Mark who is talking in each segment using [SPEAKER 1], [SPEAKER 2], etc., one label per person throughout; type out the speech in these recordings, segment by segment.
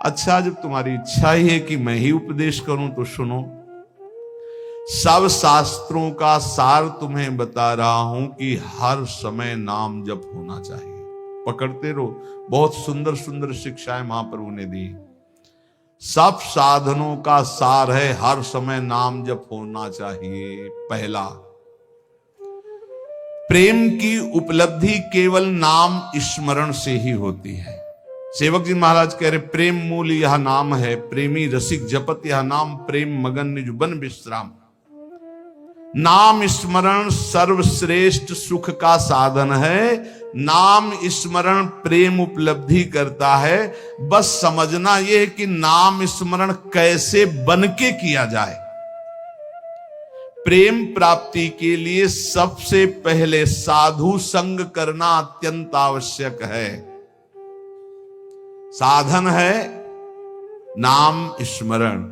[SPEAKER 1] अच्छा, जब तुम्हारी इच्छा ही है कि मैं ही उपदेश करूं तो सुनो। सब शास्त्रों का सार तुम्हें बता रहा हूं कि हर समय नाम जप होना चाहिए। पकड़ते रहो, बहुत सुंदर सुंदर शिक्षाएं महाप्रभु ने दी। सब साधनों का सार है हर समय नाम जप होना चाहिए। पहला, प्रेम की उपलब्धि केवल नाम स्मरण से ही होती है। सेवक जी महाराज कह रहे, प्रेम मूल यह नाम है, प्रेमी रसिक जपत यह नाम, प्रेम मगन निज बन विश्राम। नाम स्मरण सर्वश्रेष्ठ सुख का साधन है। नाम स्मरण प्रेम उपलब्धि करता है। बस समझना यह है कि नाम स्मरण कैसे बन के किया जाए। प्रेम प्राप्ति के लिए सबसे पहले साधु संग करना अत्यंत आवश्यक है। साधन है नाम स्मरण।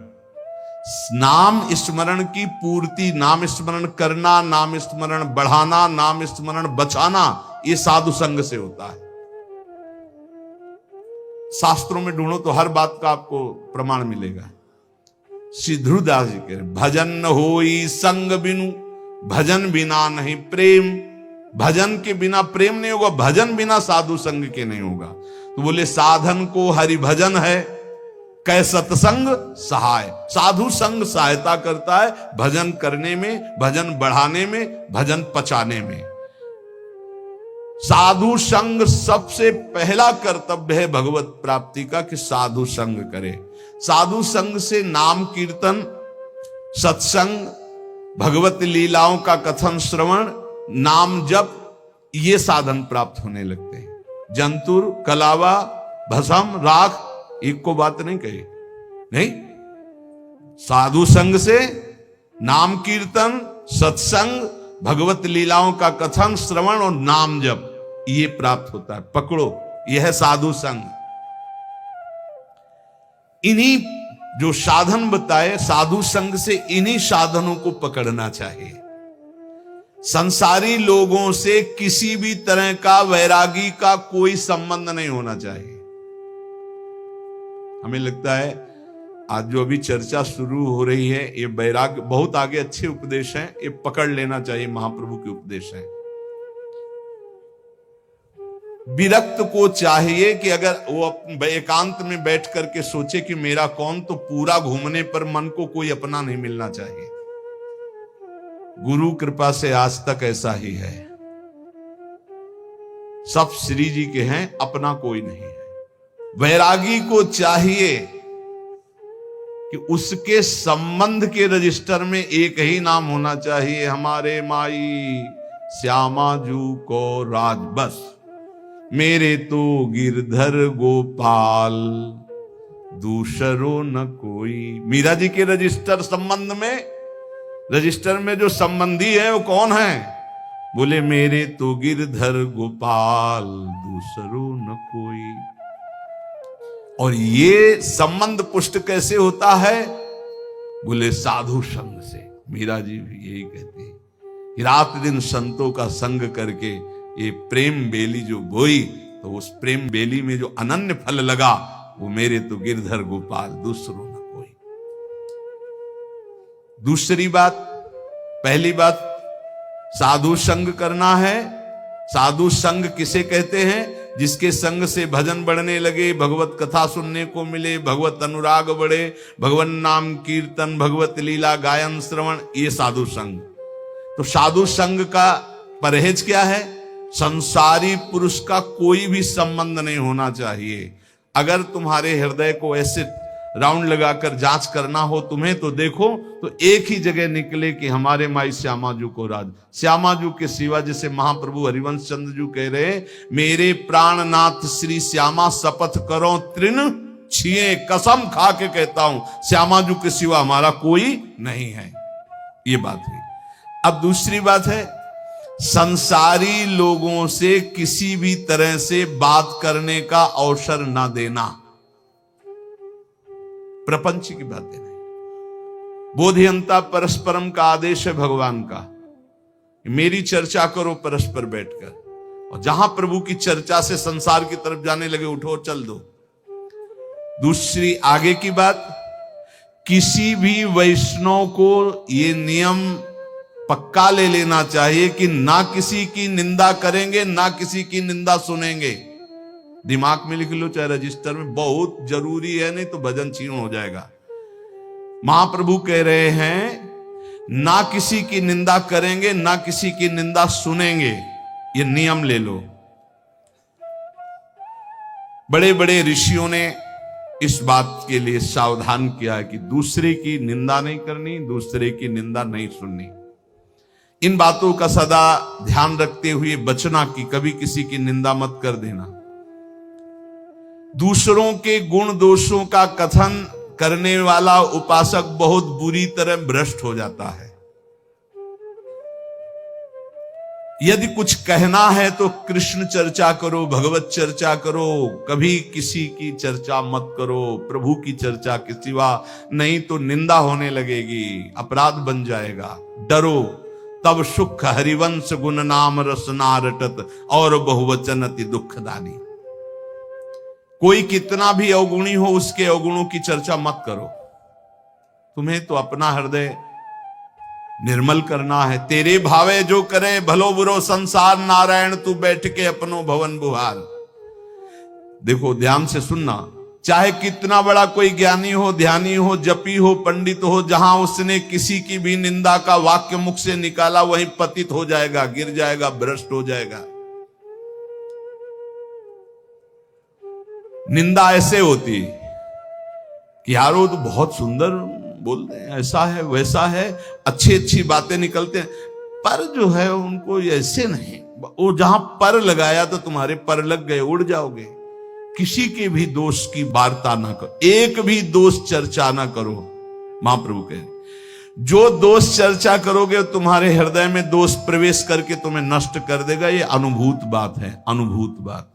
[SPEAKER 1] नाम स्मरण की पूर्ति, नाम स्मरण करना, नाम स्मरण बढ़ाना, नाम स्मरण बचाना, ये साधु संग से होता है। शास्त्रों में ढूंढो तो हर बात का आपको प्रमाण मिलेगा। श्री ध्रुवदास जी कह रहे, भजन न होई संग बिनु, भजन बिना नहीं प्रेम। भजन के बिना प्रेम नहीं होगा, भजन बिना साधु संग के नहीं होगा। तो बोले साधन को हरि भजन है, कै सत्संग सहाय। साधु संग सहायता करता है भजन करने में, भजन बढ़ाने में, भजन पचाने में। साधु संग सबसे पहला कर्तव्य है भगवत प्राप्ति का, कि साधु संग करे। साधु संग से नाम कीर्तन, सत्संग, भगवत लीलाओं का कथन श्रवण, नाम जप, ये साधन प्राप्त होने लगते हैं। जंतुर, कलावा, भस्म, राख, एक को बात नहीं कही, नहीं। साधु संग से नाम कीर्तन, सत्संग, भगवत लीलाओं का कथन श्रवण और नाम जप, ये प्राप्त होता है। पकड़ो, यह है साधु संग। इन्हीं जो साधन बताए साधु संग से, इन्हीं साधनों को पकड़ना चाहिए। संसारी लोगों से किसी भी तरह का वैरागी का कोई संबंध नहीं होना चाहिए। हमें लगता है आज जो अभी चर्चा शुरू हो रही है, ये वैराग्य बहुत आगे अच्छे उपदेश हैं, ये पकड़ लेना चाहिए, महाप्रभु के उपदेश हैं। विरक्त को चाहिए कि अगर वो एकांत में बैठ करके सोचे कि मेरा कौन, तो पूरा घूमने पर मन को कोई अपना नहीं मिलना चाहिए। गुरु कृपा से आज तक ऐसा ही है। सब श्री जी के हैं, अपना कोई नहीं है। वैरागी को चाहिए कि उसके संबंध के रजिस्टर में एक ही नाम होना चाहिए, हमारे माई श्यामा जू को राज बस, मेरे तो गिरधर गोपाल, दूसरो न कोई। मीरा जी के रजिस्टर संबंध में, रजिस्टर में जो संबंधी है वो कौन है? बोले मेरे तो गिरधर गोपाल, दूसरो न कोई। और ये संबंध पुष्ट कैसे होता है? बोले साधु संग से। मीरा जी भी यही कहते हैं, रात दिन संतों का संग करके ये प्रेम बेली जो बोई, तो उस प्रेम बेली में जो अनन्य फल लगा, वो मेरे तो गिरधर गोपाल, दूसरो न कोई। दूसरी बात, पहली बात साधु संग करना है। साधु संग किसे कहते हैं? जिसके संग से भजन बढ़ने लगे, भगवत कथा सुनने को मिले, भगवत अनुराग बढ़े, भगवान नाम कीर्तन, भगवत लीला गायन श्रवण, ये साधु संग। तो साधु संग का परहेज क्या है? संसारी पुरुष का कोई भी संबंध नहीं होना चाहिए। अगर तुम्हारे हृदय को ऐसे राउंड लगाकर जांच करना हो तुम्हें, तो देखो तो एक ही जगह निकले कि हमारे माई श्यामाजू को राज। श्यामाजू के सिवा, जैसे महाप्रभु हरिवंश चंद्र जू कह रहे, मेरे प्राणनाथ श्री श्यामा शपथ करो तृण छिए, कसम खा के कहता हूं श्यामाजू के सिवा हमारा कोई नहीं है। ये बात है। अब दूसरी बात है, संसारी लोगों से किसी भी तरह से बात करने का अवसर ना देना। प्रपंच की बातें नहीं। बोधियंता परस्परम का आदेश है भगवान का, मेरी चर्चा करो परस्पर बैठकर। और जहां प्रभु की चर्चा से संसार की तरफ जाने लगे, उठो चल दो। दूसरी आगे की बात, किसी भी वैष्णव को ये नियम पक्का ले लेना चाहिए कि ना किसी की निंदा करेंगे, ना किसी की निंदा सुनेंगे। दिमाग में लिख लो चाहे रजिस्टर में, बहुत जरूरी है, नहीं तो भजन छीण हो जाएगा। महाप्रभु कह रहे हैं ना किसी की निंदा करेंगे, ना किसी की निंदा सुनेंगे, ये नियम ले लो। बड़े बड़े ऋषियों ने इस बात के लिए सावधान किया है कि दूसरे की निंदा नहीं करनी, दूसरे की निंदा नहीं सुननी। इन बातों का सदा ध्यान रखते हुए बचना कि कभी किसी की निंदा मत कर देना। दूसरों के गुण दोषों का कथन करने वाला उपासक बहुत बुरी तरह भ्रष्ट हो जाता है। यदि कुछ कहना है तो कृष्ण चर्चा करो, भगवत चर्चा करो, कभी किसी की चर्चा मत करो, प्रभु की चर्चा के सिवा, नहीं तो निंदा होने लगेगी, अपराध बन जाएगा। डरो तब सुख हरिवंश गुण नाम रसना रटत और बहुवचन अति दुखदानी। कोई कितना भी अवगुणी हो उसके अवगुणों की चर्चा मत करो। तुम्हें तो अपना हृदय निर्मल करना है। तेरे भावे जो करे भलो बुरो संसार, नारायण तू बैठ के अपनो भवन बुहार। देखो ध्यान से सुनना, चाहे कितना बड़ा कोई ज्ञानी हो, ध्यानी हो, जपी हो, पंडित हो, जहां उसने किसी की भी निंदा का वाक्य मुख से निकाला वहीं पतित हो जाएगा, गिर जाएगा, भ्रष्ट हो जाएगा। निंदा ऐसे होती कि यार वो तो बहुत सुंदर बोलते हैं, ऐसा है वैसा है, अच्छी अच्छी बातें निकलते हैं, पर जो है उनको ऐसे नहीं। वो जहां पर लगाया तो तुम्हारे पर लग गए, उड़ जाओगे। किसी के भी दोष की वार्ता ना करो, एक भी दोष चर्चा ना करो। महाप्रभु कह रहे जो दोष चर्चा करोगे तुम्हारे हृदय में दोष प्रवेश करके तुम्हें नष्ट कर देगा। ये अनुभूत बात है, अनुभूत बात,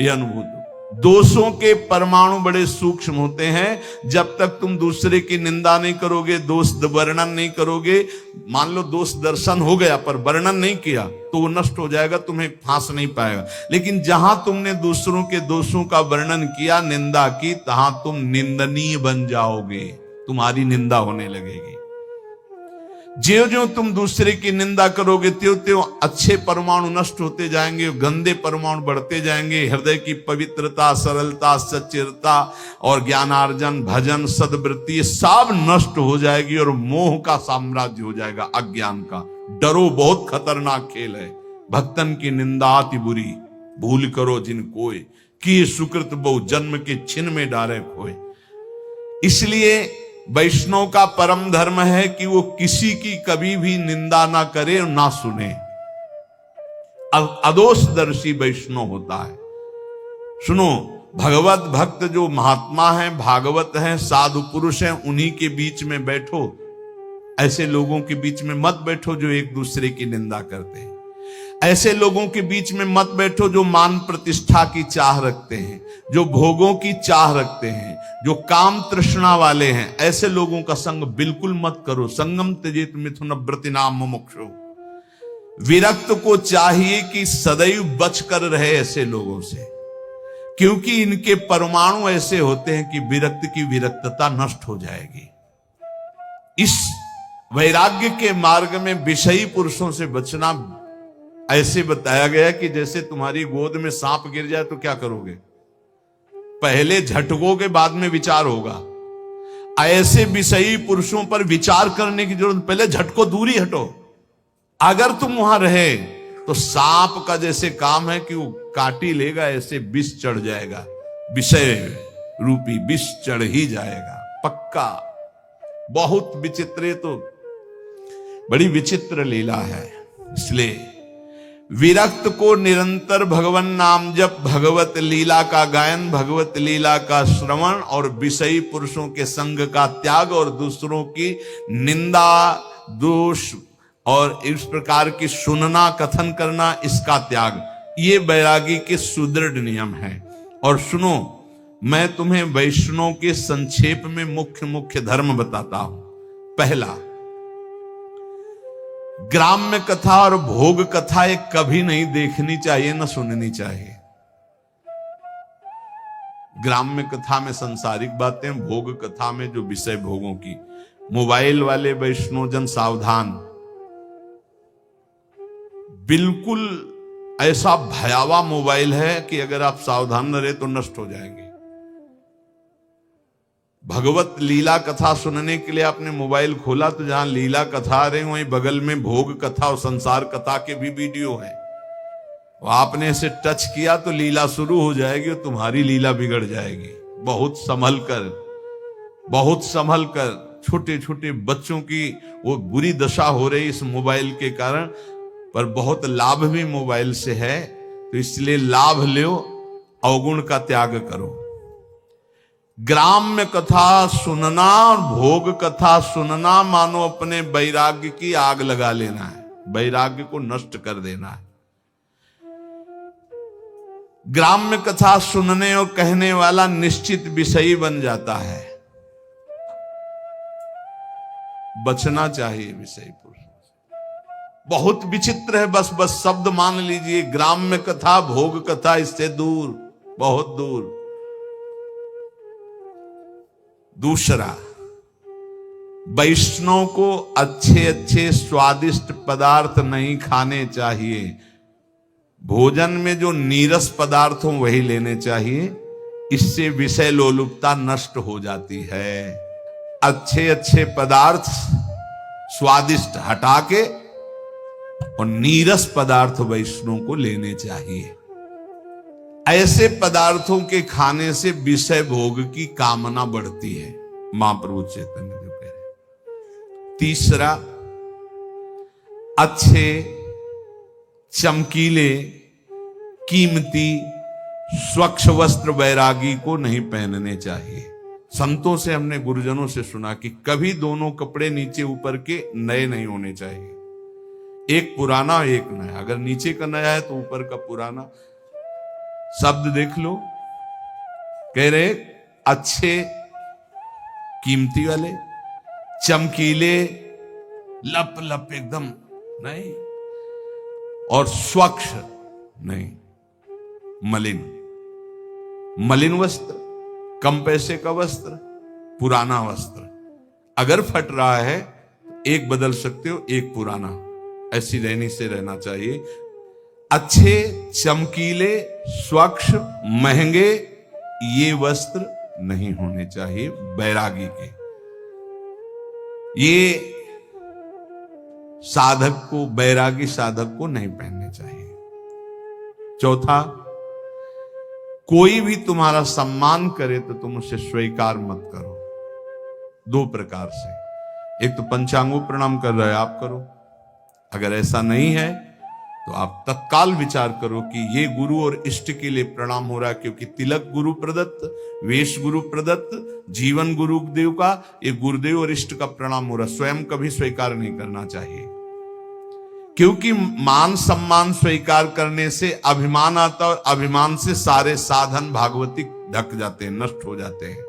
[SPEAKER 1] ये अनुभूत। दोषों के परमाणु बड़े सूक्ष्म होते हैं। जब तक तुम दूसरे की निंदा नहीं करोगे, दोष वर्णन नहीं करोगे, मान लो दोष दर्शन हो गया पर वर्णन नहीं किया तो वो नष्ट हो जाएगा, तुम्हें फांस नहीं पाएगा। लेकिन जहां तुमने दूसरों के दोषों का वर्णन किया, निंदा की, तहां तुम निंदनीय बन जाओगे, तुम्हारी निंदा होने लगेगी। ज्यों ज्यों तुम दूसरे की निंदा करोगे त्यों त्यों अच्छे परमाणु नष्ट होते जाएंगे, गंदे परमाणु बढ़ते जाएंगे। हृदय की पवित्रता, सरलता, सच्चिरता और ज्ञानार्जन, भजन, सद्वृत्ति सब नष्ट हो जाएगी और मोह का साम्राज्य हो जाएगा, अज्ञान का। डरो, बहुत खतरनाक खेल है। भक्तन की निंदा अति बुरी, भूल करो जिन कोय, कि सुकृत बहु जन्म के छिन में डारे खोए। इसलिए वैष्णव का परम धर्म है कि वो किसी की कभी भी निंदा ना करे और ना सुने। अदोषदर्शी वैष्णव होता है। सुनो, भगवत भक्त जो महात्मा है, भागवत है, साधु पुरुष है, उन्हीं के बीच में बैठो। ऐसे लोगों के बीच में मत बैठो जो एक दूसरे की निंदा करते हैं। ऐसे लोगों के बीच में मत बैठो जो मान प्रतिष्ठा की चाह रखते हैं, जो भोगों की चाह रखते हैं, जो काम तृष्णा वाले हैं। ऐसे लोगों का संग बिल्कुल मत करो। संगम त्यजेत मिथुन व्रतिनाम मुमुक्षु। विरक्त को चाहिए कि सदैव बच कर रहे ऐसे लोगों से, क्योंकि इनके परमाणु ऐसे होते हैं कि विरक्त की विरक्तता नष्ट हो जाएगी। इस वैराग्य के मार्ग में विषयी पुरुषों से बचना ऐसे बताया गया कि जैसे तुम्हारी गोद में सांप गिर जाए तो क्या करोगे? पहले झटकोगे, बाद में विचार होगा। ऐसे विषयी पुरुषों पर विचार करने की जरूरत, पहले झटको, दूरी हटो। अगर तुम वहां रहे तो सांप का जैसे काम है कि वो काटी लेगा, ऐसे विष चढ़ जाएगा, विषय रूपी विष चढ़ ही जाएगा पक्का। बहुत विचित्र, तो बड़ी विचित्र लीला है। इसलिए विरक्त को निरंतर भगवान नाम जप, भगवत लीला का गायन, भगवत लीला का श्रवण और विषयी पुरुषों के संग का त्याग और दूसरों की निंदा, दोष और इस प्रकार की सुनना, कथन करना, इसका त्याग, ये बैरागी के सुदृढ़ नियम है। और सुनो, मैं तुम्हें वैष्णव के संक्षेप में मुख्य मुख्य धर्म बताता हूं। पहला, ग्राम्य कथा और भोग कथा एक कभी नहीं देखनी चाहिए, न सुननी चाहिए। ग्राम्य कथा में सांसारिक बातें, भोग कथा में जो विषय भोगों की। मोबाइल वाले वैष्णवजन सावधान, बिल्कुल ऐसा भयावह मोबाइल है कि अगर आप सावधान न रहे तो नष्ट हो जाएंगे। भगवत लीला कथा सुनने के लिए आपने मोबाइल खोला तो जहां लीला कथा आ रही वहीं बगल में भोग कथा और संसार कथा के भी वीडियो है। आपने इसे टच किया तो लीला शुरू हो जाएगी और तुम्हारी लीला बिगड़ जाएगी। बहुत संभल कर, बहुत संभल कर। छोटे छोटे बच्चों की वो बुरी दशा हो रही इस मोबाइल के कारण, पर बहुत लाभ भी मोबाइल से है, तो इसलिए लाभ लो, अवगुण का त्याग करो। ग्राम्य कथा सुनना और भोग कथा सुनना मानो अपने वैराग्य की आग लगा लेना है, वैराग्य को नष्ट कर देना है। ग्राम्य कथा सुनने और कहने वाला निश्चित विषयी बन जाता है। बचना चाहिए विषय पुरुष। बहुत विचित्र है, बस बस शब्द मान लीजिए, ग्राम्य कथा भोग कथा इससे दूर, बहुत दूर। दूसरा, वैष्णव को अच्छे अच्छे स्वादिष्ट पदार्थ नहीं खाने चाहिए। भोजन में जो नीरस पदार्थ हो वही लेने चाहिए, इससे विषय लोलुपता नष्ट हो जाती है। अच्छे अच्छे पदार्थ स्वादिष्ट हटा के और नीरस पदार्थ वैष्णव को लेने चाहिए। ऐसे पदार्थों के खाने से विषय भोग की कामना बढ़ती है, महाप्रभु चैतन्य देव कह रहे। तीसरा, अच्छे चमकीले कीमती स्वच्छ वस्त्र वैरागी को नहीं पहनने चाहिए। संतों से हमने गुरुजनों से सुना कि कभी दोनों कपड़े नीचे ऊपर के नए नहीं होने चाहिए, एक पुराना एक नया। अगर नीचे का नया है तो ऊपर का पुराना। शब्द देख लो, कह रहे अच्छे कीमती वाले, चमकीले, लप लप एकदम नहीं, और स्वच्छ नहीं, मलिन। मलिन वस्त्र, कम पैसे का वस्त्र, पुराना वस्त्र। अगर फट रहा है एक बदल सकते हो, एक पुराना। ऐसी रहनी से रहना चाहिए। अच्छे चमकीले स्वच्छ महंगे ये वस्त्र नहीं होने चाहिए बैरागी के। ये साधक को, बैरागी साधक को नहीं पहनने चाहिए। चौथा, कोई भी तुम्हारा सम्मान करे तो तुम उसे स्वीकार मत करो। दो प्रकार से, एक तो पंचांगों प्रणाम कर रहे आप करो, अगर ऐसा नहीं है तो आप तत्काल विचार करो कि ये गुरु और इष्ट के लिए प्रणाम हो रहा है, क्योंकि तिलक गुरु प्रदत्त, वेश गुरु प्रदत्त, जीवन गुरुदेव का, ये गुरुदेव और इष्ट का प्रणाम हो रहा है। स्वयं कभी स्वीकार नहीं करना चाहिए, क्योंकि मान सम्मान स्वीकार करने से अभिमान आता है, और अभिमान से सारे साधन भागवतिक ढक जाते हैं, नष्ट हो जाते हैं।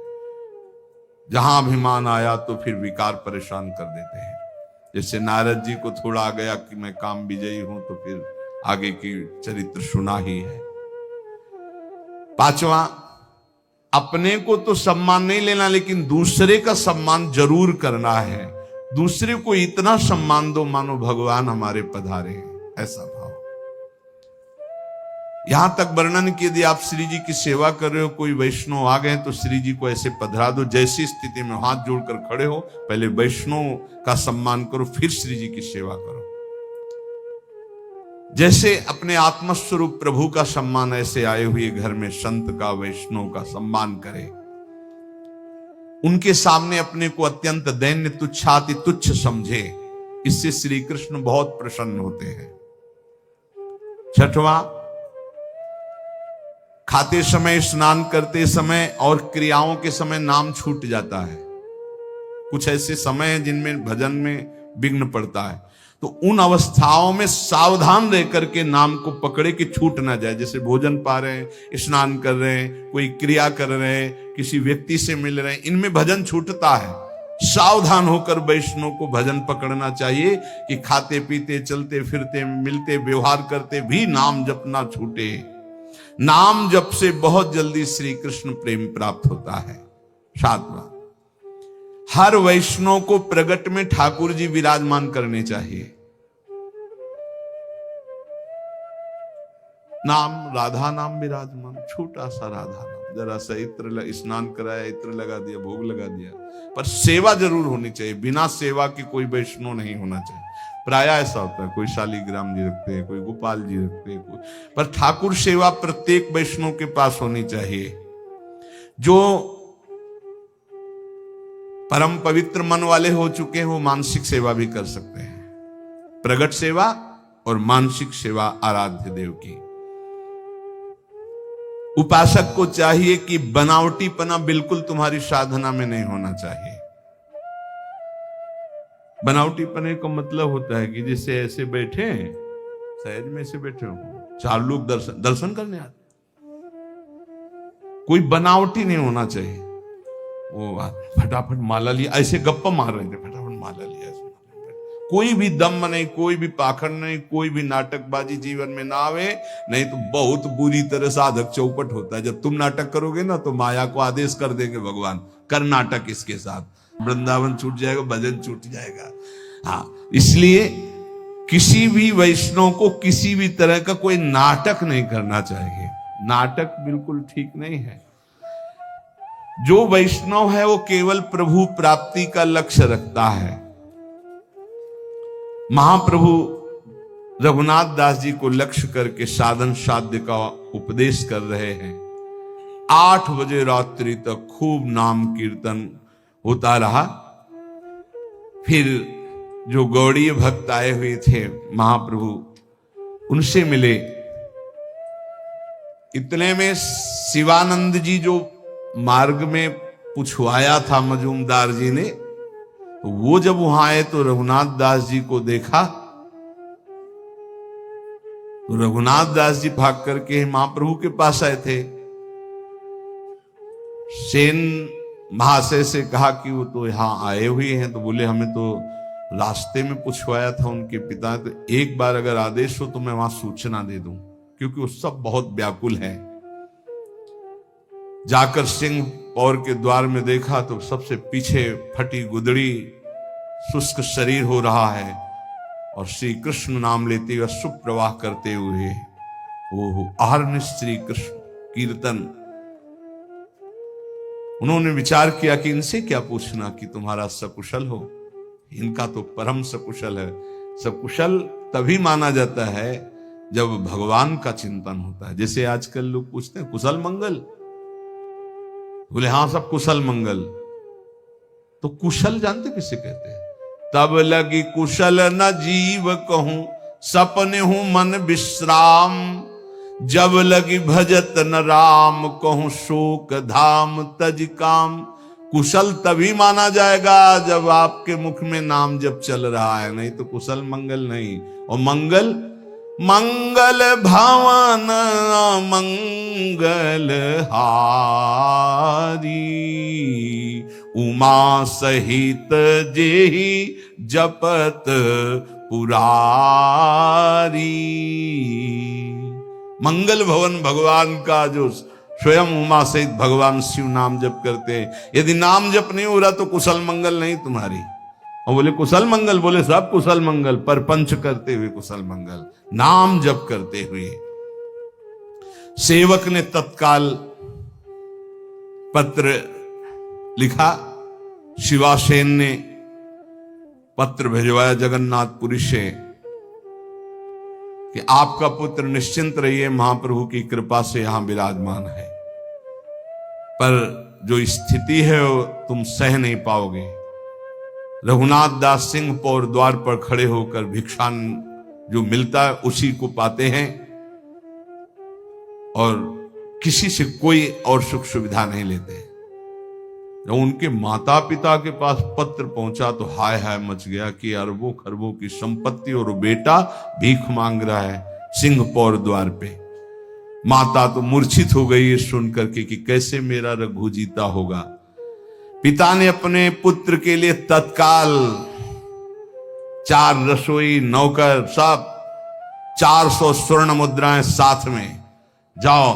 [SPEAKER 1] जहां अभिमान आया तो फिर विकार परेशान कर देते हैं। जैसे नारद जी को थोड़ा आ गया कि मैं काम विजयी हूं, तो फिर आगे की चरित्र सुना ही है। पांचवा, अपने को तो सम्मान नहीं लेना, लेकिन दूसरे का सम्मान जरूर करना है। दूसरे को इतना सम्मान दो मानो भगवान हमारे पधारे हैं, ऐसा भाव। यहां तक वर्णन कि यदि आप श्री जी की सेवा कर रहे हो, कोई वैष्णव आ गए तो श्री जी को ऐसे पधरा दो, जैसी स्थिति में हाथ जोड़कर खड़े हो, पहले वैष्णव का सम्मान करो, फिर श्री जी की सेवा करो। जैसे अपने आत्मस्वरूप प्रभु का सम्मान, ऐसे आए हुए घर में संत का, वैष्णव का सम्मान करें। उनके सामने अपने को अत्यंत दैन्य तुच्छाति तुच्छ समझे, इससे श्री कृष्ण बहुत प्रसन्न होते हैं। छठवां, खाते समय, स्नान करते समय और क्रियाओं के समय नाम छूट जाता है। कुछ ऐसे समय हैं जिनमें भजन में विघ्न पड़ता है, तो उन अवस्थाओं में सावधान रह करके नाम को पकड़े कि छूट ना जाए। जैसे भोजन पा रहे हैं, स्नान कर रहे हैं, कोई क्रिया कर रहे हैं, किसी व्यक्ति से मिल रहे हैं, इनमें भजन छूटता है। सावधान होकर वैष्णव को भजन पकड़ना चाहिए कि खाते पीते, चलते फिरते, मिलते, व्यवहार करते भी नाम जपना छूटे। नाम जप से बहुत जल्दी श्री कृष्ण प्रेम प्राप्त होता है। 7वां, हर वैष्णव को प्रगट में ठाकुर जी विराजमान करने चाहिए। नाम, राधा नाम विराजमान, छोटा सा राधा नाम, जरा सा इत्र, स्नान कराया, इत्र लगा दिया, भोग लगा दिया, पर सेवा जरूर होनी चाहिए। बिना सेवा के कोई वैष्णव नहीं होना चाहिए। प्राय ऐसा होता है, कोई शालीग्राम जी रखते हैं, कोई गोपाल जी रखते हैं, पर ठाकुर सेवा प्रत्येक वैष्णव के पास होनी चाहिए। जो परम पवित्र मन वाले हो चुके हैं वो मानसिक सेवा भी कर सकते हैं, प्रगट सेवा और मानसिक सेवा आराध्य देव की। उपासक को चाहिए कि बनावटीपना बिल्कुल तुम्हारी साधना में नहीं होना चाहिए। बनावटीपने का मतलब होता है कि जैसे ऐसे बैठे हैं, सहज में ऐसे बैठे हो, 4 लोग दर्शन करने आते, कोई बनावटी नहीं होना चाहिए। वो फटाफट माला लिया, ऐसे गप्पा मार रहे थे, फटाफट माला लिया, कोई भी दम नहीं, कोई भी पाखंड नहीं, कोई भी नाटकबाजी जीवन में ना आवे, नहीं तो बहुत बुरी तरह साधक चौपट होता है। जब तुम नाटक करोगे ना तो माया को आदेश कर देंगे भगवान, कर नाटक इसके साथ, वृंदावन छूट जाएगा, भजन छूट जाएगा। हाँ, इसलिए किसी भी वैष्णव को किसी भी तरह का कोई नाटक नहीं करना चाहिए। नाटक बिल्कुल ठीक नहीं है। जो वैष्णव है वो केवल प्रभु प्राप्ति का लक्ष्य रखता है। महाप्रभु रघुनाथ दास जी को लक्ष्य करके साधन साध्य का उपदेश कर रहे हैं। 8 बजे रात्रि तक खूब नाम कीर्तन होता रहा। फिर जो गौड़ीय भक्त आए हुए थे महाप्रभु, उनसे मिले। इतने में शिवानंद जी जो मार्ग में पूछवाया था मजूमदार जी ने, वो जब वहां आए तो रघुनाथ दास जी को देखा तो रघुनाथ दास जी भाग करके महाप्रभु के पास आए थे। सेन महाशय से कहा कि वो तो यहां आए हुए हैं, तो बोले हमें तो रास्ते में पूछवाया था उनके पिता, तो एक बार अगर आदेश हो तो मैं वहां सूचना दे दूं, क्योंकि वो सब बहुत व्याकुल है। जाकर सिंह पौर के द्वार में देखा तो सबसे पीछे फटी गुदड़ी, शुष्क शरीर हो रहा है, और श्री कृष्ण नाम लेते हुए सुप्रवाह करते हुए वो आहरण श्री कृष्ण कीर्तन। उन्होंने विचार किया कि इनसे क्या पूछना कि तुम्हारा सकुशल हो, इनका तो परम सकुशल है। सकुशल तभी माना जाता है जब भगवान का चिंतन होता है। जैसे आजकल लोग पूछते हैं कुशल मंगल, बोले हाँ सब कुशल मंगल, तो कुशल जानते किसे कहते हैं? तब लगी कुशल न जीव कहूं, सपने हूं मन विश्राम, जब लगी भजत न राम कहूं, शोक धाम तज काम। कुशल तभी माना जाएगा जब आपके मुख में नाम जब चल रहा है, नहीं तो कुशल मंगल नहीं। और मंगल, मंगल भवन मंगल हारी, उमा सहित जेहि जपत पुरारी। मंगल भवन भगवान का जो स्वयं उमा सहित भगवान शिव नाम जप करते हैं। यदि नाम जप नहीं हो रहा तो कुशल मंगल नहीं तुम्हारी। और बोले कुशल मंगल, बोले सब कुशल मंगल, पर पंच करते हुए कुशल मंगल, नाम जप करते हुए। सेवक ने तत्काल पत्र लिखा, शिवासेन ने पत्र भिजवाया जगन्नाथपुरी से कि आपका पुत्र निश्चिंत रहिए, महाप्रभु की कृपा से यहां विराजमान है, पर जो स्थिति है वो तुम सह नहीं पाओगे। रघुनाथ दास सिंह पौर द्वार पर खड़े होकर भिक्षान जो मिलता है उसी को पाते हैं, और किसी से कोई और सुख सुविधा नहीं लेते। जब उनके माता पिता के पास पत्र पहुंचा तो हाय हाय मच गया कि अरबों खरबों की संपत्ति और बेटा भीख मांग रहा है सिंह पौर द्वार पे। माता तो मूर्छित हो गई है सुन करके कि कैसे मेरा रघु जीता होगा। पिता ने अपने पुत्र के लिए तत्काल 4 रसोई, नौकर, सब 400 स्वर्ण मुद्राएं साथ में जाओ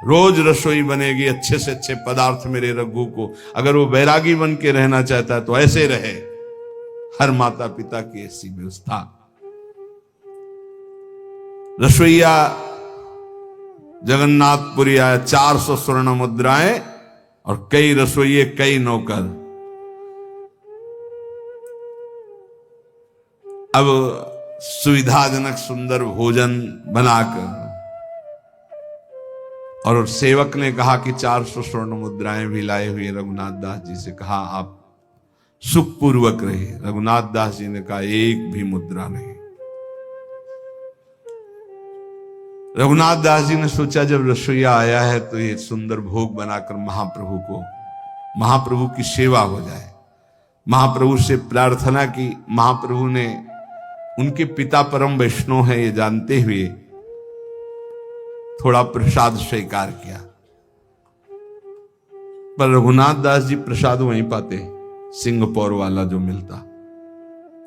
[SPEAKER 1] रोज रसोई बनेगी, अच्छे से अच्छे पदार्थ मेरे रघु को। अगर वो बैरागी बन के रहना चाहता है तो ऐसे रहे। हर माता पिता की ऐसी व्यवस्था। रसोईया जगन्नाथपुरी आया, 400 स्वर्ण मुद्राएं और कई रसोइये, कई नौकर। अब सुविधाजनक सुंदर भोजन बनाकर, और सेवक ने कहा कि 400 स्वर्ण मुद्राएं भी लाए हुए रघुनाथ दास जी से कहा आप सुखपूर्वक रहे। रघुनाथ दास जी ने कहा एक भी मुद्रा नहीं। रघुनाथ दास जी ने सोचा जब रसोईया आया है तो ये सुंदर भोग बनाकर महाप्रभु की सेवा हो जाए। महाप्रभु से प्रार्थना की। महाप्रभु ने उनके पिता परम वैष्णव है ये जानते हुए थोड़ा प्रसाद स्वीकार किया। पर रघुनाथ दास जी प्रसाद वहीं पाते, सिंहपौर वाला जो मिलता,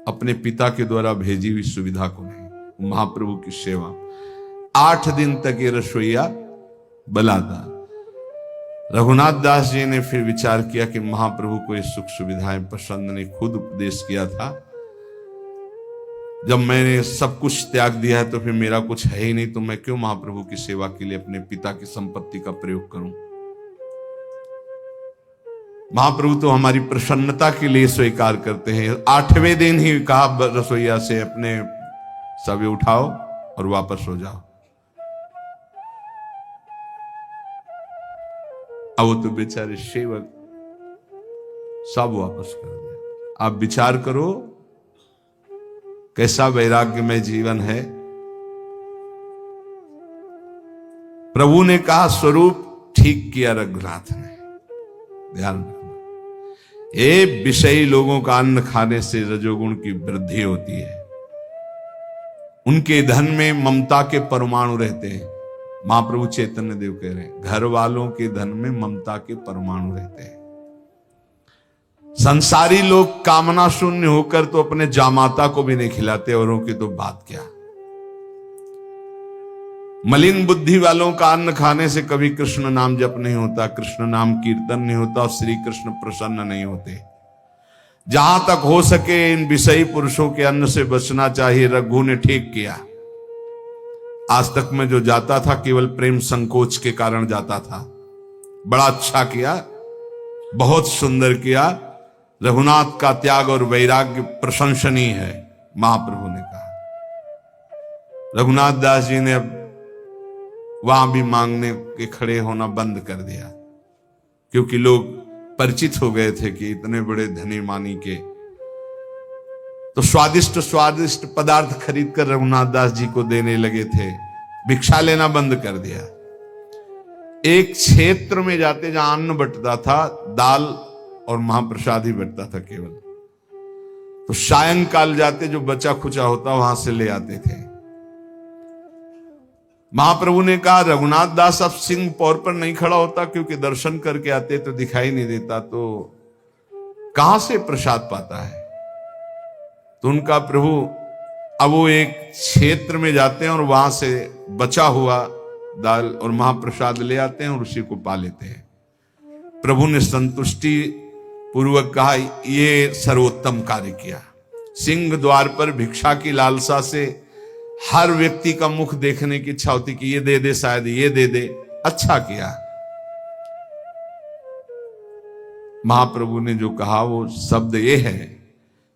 [SPEAKER 1] अपने पिता के द्वारा भेजी हुई सुविधा को नहीं। महाप्रभु की सेवा 8 दिन तक ये रसोईया बलाता। रघुनाथ दास जी ने फिर विचार किया कि महाप्रभु को ये सुख सुविधाएं पसंद नहीं। खुद उपदेश किया था, जब मैंने सब कुछ त्याग दिया है तो फिर मेरा कुछ है ही नहीं, तो मैं क्यों महाप्रभु की सेवा के लिए अपने पिता की संपत्ति का प्रयोग करूं। महाप्रभु तो हमारी प्रसन्नता के लिए स्वीकार करते हैं। 8वें दिन ही कहा रसोईया से अपने सभी उठाओ और वापस हो जाओ। अब वो तो बेचारे सेवक सब वापस कर दिया। आप विचार करो कैसा वैराग्यमय जीवन है। प्रभु ने कहा स्वरूप ठीक किया रघुनाथ ने। ध्यान रखना, ये विषयी लोगों का अन्न खाने से रजोगुण की वृद्धि होती है। उनके धन में ममता के परमाणु रहते हैं। महाप्रभु चैतन्य देव कह रहे हैं घर वालों के धन में ममता के परमाणु रहते हैं। संसारी लोग कामना शून्य होकर तो अपने जामाता को भी नहीं खिलाते, औरों की तो बात क्या। मलिन बुद्धि वालों का अन्न खाने से कभी कृष्ण नाम जप नहीं होता, कृष्ण नाम कीर्तन नहीं होता और श्री कृष्ण प्रसन्न नहीं होते। जहां तक हो सके इन विषयी पुरुषों के अन्न से बचना चाहिए। रघु ने ठीक किया। आज तक में जो जाता था केवल प्रेम संकोच के कारण जाता था। बड़ा अच्छा किया, बहुत सुंदर किया। रघुनाथ का त्याग और वैराग्य प्रशंसनीय है, महाप्रभु ने कहा। रघुनाथ दास जी ने अब वहां भी मांगने के खड़े होना बंद कर दिया, क्योंकि लोग परिचित हो गए थे कि इतने बड़े धनी मानी के। तो स्वादिष्ट स्वादिष्ट पदार्थ खरीद कर रघुनाथ दास जी को देने लगे थे। भिक्षा लेना बंद कर दिया। एक क्षेत्र में जाते जहां अन्न बंटता था, दाल और महाप्रसाद ही बंटता था केवल, तो सायंकाल जाते जो बचा खुचा होता वहां से ले आते थे। महाप्रभु ने कहा रघुनाथ दास अब सिंह पौर पर नहीं खड़ा होता, क्योंकि दर्शन करके आते तो दिखाई नहीं देता, तो कहां से प्रसाद पाता है। तो उनका प्रभु अब वो एक क्षेत्र में जाते हैं और वहां से बचा हुआ दाल और महाप्रसाद ले आते हैं और उसी को पा लेते हैं। प्रभु ने संतुष्टि पूर्वक कहा ये सर्वोत्तम कार्य किया। सिंह द्वार पर भिक्षा की लालसा से हर व्यक्ति का मुख देखने की इच्छा होती कि ये दे दे, शायद ये दे दे। अच्छा किया। महाप्रभु ने जो कहा वो शब्द ये है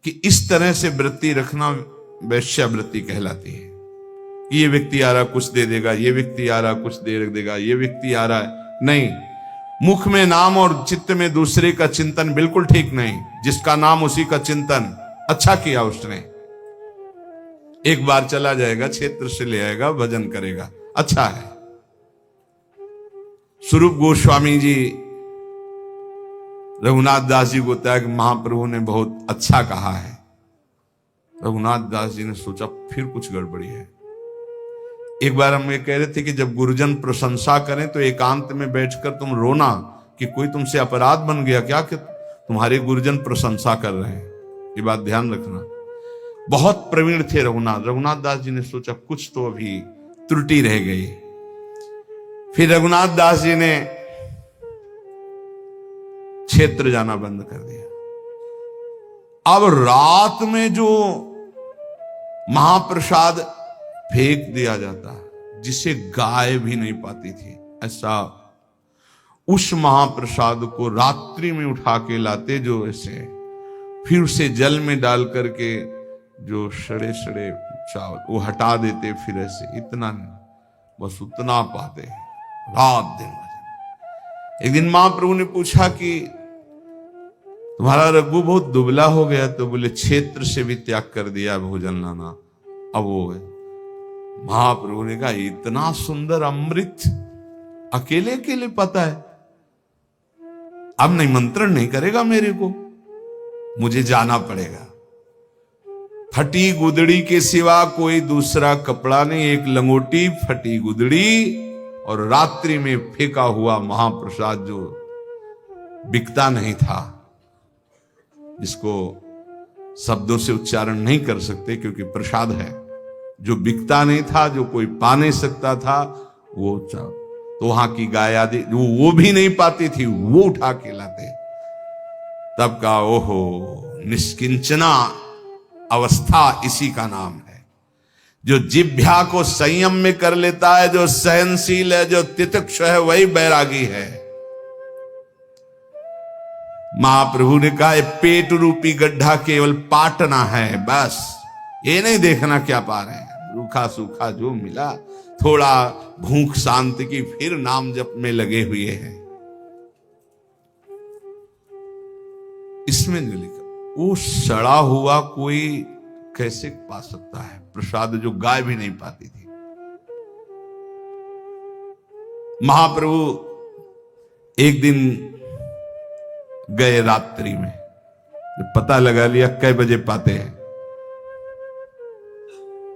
[SPEAKER 1] कि इस तरह से वृत्ति रखना वैश्यावृत्ति कहलाती है। ये व्यक्ति आ रहा कुछ दे देगा, ये व्यक्ति आ रहा कुछ दे देगा, ये व्यक्ति आ रहा है, नहीं। मुख में नाम और चित्त में दूसरे का चिंतन बिल्कुल ठीक नहीं। जिसका नाम उसी का चिंतन। अच्छा किया उसने। एक बार चला जाएगा, क्षेत्र से ले आएगा, भजन करेगा, अच्छा है। स्वरूप गोस्वामी जी रघुनाथ दास जी को बताया कि महाप्रभु ने बहुत अच्छा कहा है। रघुनाथ दास जी ने सोचा फिर कुछ गड़बड़ी है। एक बार हम ये कह रहे थे कि जब गुरुजन प्रशंसा करें तो एकांत में बैठकर तुम रोना कि कोई तुमसे अपराध बन गया क्या कि तुम्हारे गुरुजन प्रशंसा कर रहे हैं। ये बात ध्यान रखना। बहुत प्रवीण थे रघुनाथ दास जी ने सोचा कुछ तो अभी त्रुटि रह गई। फिर रघुनाथ दास जी ने क्षेत्र जाना बंद कर दिया। अब रात में जो महाप्रसाद फेंक दिया जाता जिसे गाय भी नहीं पाती थी, ऐसा उस महाप्रसाद को रात्रि में उठा के लाते जो ऐसे, फिर उसे जल में डाल करके जो सड़े सड़े चावल वो हटा देते, फिर ऐसे इतना नहीं, बस उतना पाते रात दिन भजन। एक दिन महाप्रभु ने पूछा कि तुम्हारा रघु बहुत दुबला हो गया, तो बोले क्षेत्र से भी त्याग कर दिया भोजन लाना। अब वो है महाप्रभु ने कहा इतना सुंदर अमृत अकेले अकेले पता है, अब निमंत्रण नहीं करेगा मेरे को, मुझे जाना पड़ेगा। फटी गुदड़ी के सिवा कोई दूसरा कपड़ा नहीं, एक लंगोटी, फटी गुदड़ी और रात्रि में फेंका हुआ महाप्रसाद जो बिकता नहीं था, जिसको शब्दों से उच्चारण नहीं कर सकते क्योंकि प्रसाद है, जो बिकता नहीं था, जो कोई पा नहीं सकता था, वो तो वहां की गाय आदि वो भी नहीं पाती थी, वो उठा के लाते। तब का ओहो निष्किंचना अवस्था इसी का नाम है। जो जिह्वा को संयम में कर लेता है, जो सहनशील है, जो तितिक्ष है, वही बैरागी है। महाप्रभु ने कहा पेट रूपी गड्ढा केवल पाटना है, बस ये नहीं देखना क्या पा रहे हैं, रूखा सूखा जो मिला, थोड़ा भूख शांति की, फिर नाम जप में लगे हुए हैं। इसमें नहीं लिखा वो सड़ा हुआ कोई कैसे पा सकता है प्रसाद जो गाय भी नहीं पाती थी। महाप्रभु एक दिन गए रात्रि में, पता लगा लिया कै बजे पाते हैं,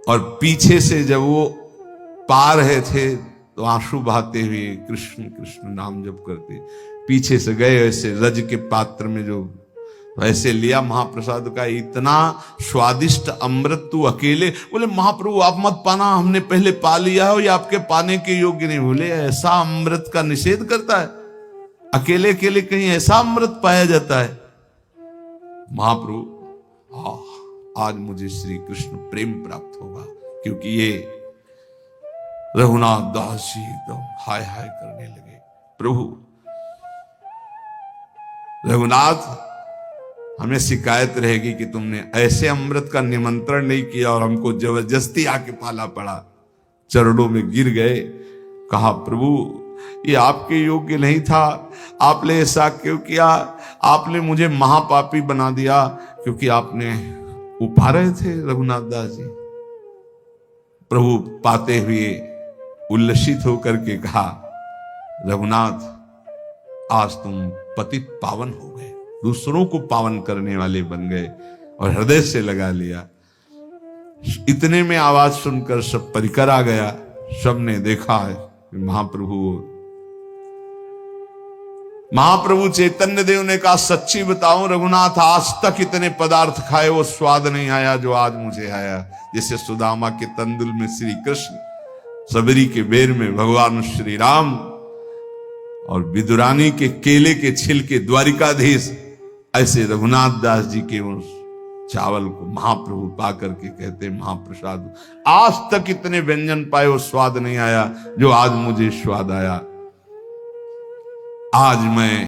[SPEAKER 1] और पीछे से जब वो पा रहे थे तो आंसू बहाते हुए कृष्ण कृष्ण नाम जप करते पीछे से गए, ऐसे रज के पात्र में जो ऐसे लिया महाप्रसाद का, इतना स्वादिष्ट अमृत तू अकेले। बोले महाप्रभु आप मत पाना, हमने पहले पा लिया है, ये आपके पाने के योग्य नहीं। बोले ऐसा अमृत का निषेध करता है, अकेले अकेले कहीं ऐसा अमृत पाया जाता है। महाप्रभु आज मुझे श्री कृष्ण प्रेम प्राप्त होगा, क्योंकि ये रघुनाथ दास जी एकदम हाय हाय करने लगे। प्रभु रघुनाथ हमें शिकायत रहेगी कि तुमने ऐसे अमृत का निमंत्रण नहीं किया और हमको जबरदस्ती आके पाला पड़ा। चरणों में गिर गए, कहा प्रभु ये आपके योग्य नहीं था, आपने ऐसा क्यों किया, आपने मुझे महापापी बना दिया, क्योंकि आपने उपा रहे थे रघुनाथ दास जी। प्रभु पाते हुए उल्लसित होकर के कहा रघुनाथ आज तुम पतित पावन हो गए, दूसरों को पावन करने वाले बन गए, और हृदय से लगा लिया। इतने में आवाज सुनकर सब परिकर आ गया, सबने देखा है महाप्रभु चैतन्य देव ने कहा सच्ची बताऊं रघुनाथ, आज तक इतने पदार्थ खाए वो स्वाद नहीं आया जो आज मुझे आया। जैसे सुदामा के तंदुल में श्री कृष्ण, सबरी के बेर में भगवान श्री राम, और विदुरानी के केले के छिलके द्वारिकाधीश, ऐसे रघुनाथ दास जी के उस चावल को महाप्रभु पा करके कहते महाप्रसाद, आज तक इतने व्यंजन पाए वो स्वाद नहीं आया जो आज मुझे स्वाद आया। आज मैं